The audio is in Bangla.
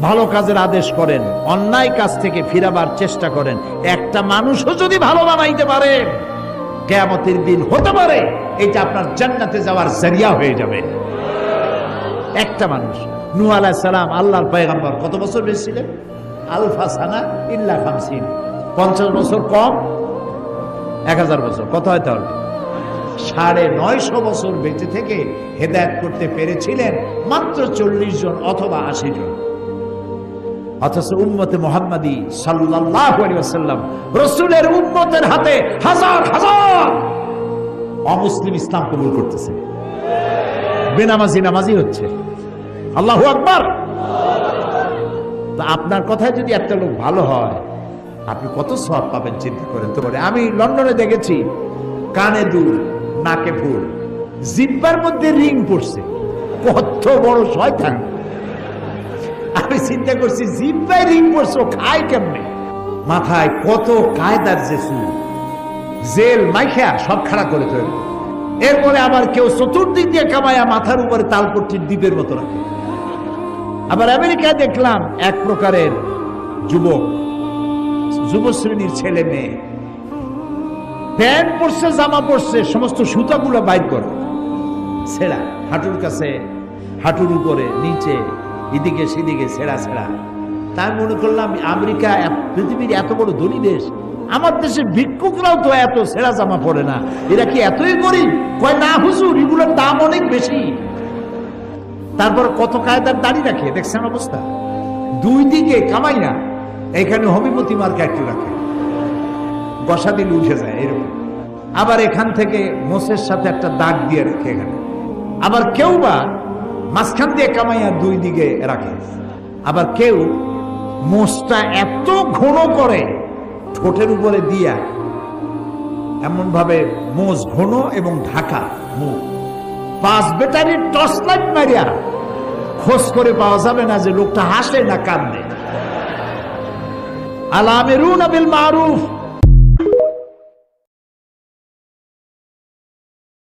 ভালো কাজের আদেশ করেন, অন্যায় কাজ থেকে ফিরাবার চেষ্টা করেন। একটা মানুষও যদি ভালো বানাইতে পারে, কিয়ামতের দিন হতে পারে এটা আপনার জান্নাতে যাওয়ার জরিয়া হয়ে যাবে। একটা মানুষ। নূহ আলাইহিস সালাম আল্লাহর পয়গম্বর, কত বছর বেঁচে ছিলেন? আলফা সানা ইল্লা 50, 50 বছর কম 1000 বছর, কত হয় তাহলে? 950 বছর বেঁচে থেকে হেদায়েত করতে পেরেছিলেন মাত্র 40 জন অথবা 80 জন। অথচ উম্মতে মুহাম্মাদি সাল্লাল্লাহু আলাইহি ওয়াসাল্লাম, রাসূলের উম্মতের হাতে হাজার হাজার অমুসলিম ইসলাম কবুল করতেছে, বেনামাজি নামাজি হচ্ছে। আল্লাহু আকবার। তা আপনার কথায় যদি একটা লোক ভালো হয়, আপনি কত সওয়াব পাবেন চিন্তা করেন তো। আমি লন্ডনে দেখেছি, কানে দুল, নাকে ফুল, জিহ্বার মধ্যে রিং পড়ছে। কত বড় শয়তান! আমি চিন্তা করছি, জিহ্বায় রিং পড়ছে, খায় কেমনে? মাথায় কত কায়দার যে চুল, জেল মাইখা সব খাড়া করে তৈরি। এরপরে আবার কেউ চতুর্দিক দিয়ে কামায়া মাথার উপরে তালপট্টির দ্বীপের মতো রাখে। আবার আমেরিকায় দেখলাম এক প্রকারের যুবক, যুব শ্রেণীর ছেলে মেয়ে, প্যান্ট পরছে, জামা পরছে, সমস্ত সুতাগুলো বাইর করে ছেঁড়া, হাঁটুর কাছে, হাঁটুর উপরে, নিচে, এদিকে সেদিকে ছেঁড়া ছেঁড়া। তাই মনে করলাম আমেরিকা পৃথিবীর এত বড় ধনী দেশ, আমার দেশের ভিক্ষুকরাও তো এত ছেঁড়া জামা পরে না, এরা কি এতই গরিব? কয় না হুজুর, এগুলোর দাম অনেক বেশি। তারপর কত কায়দার দাড়ি রাখে, দেখছেন অবস্থা? দুই দিকে কামাই না, এখানে হোমিওপ্যাথি মার্কা একটু রাখে, গসা দিলে উঠে যায় এরকম। আবার এখান থেকে মোষের সাথে একটা দাগ দিয়ে রাখে এখানে। আবার কেউ বা মাঝখান দিয়ে কামাইয়া দুই দিকে রাখে। আবার কেউ মোষটা এত ঘন করে ঠোঁটের উপরে দিয়া, এমন ভাবে মোষ ঘন এবং ঢাকা মুখ, 5 ব্যাটারির টর্চ লাইট মারিয়া খোঁজ করে পাওয়া যাবে না যে লোকটা হাসে না কান্দে। আল আমিরুনা বিল মারুফ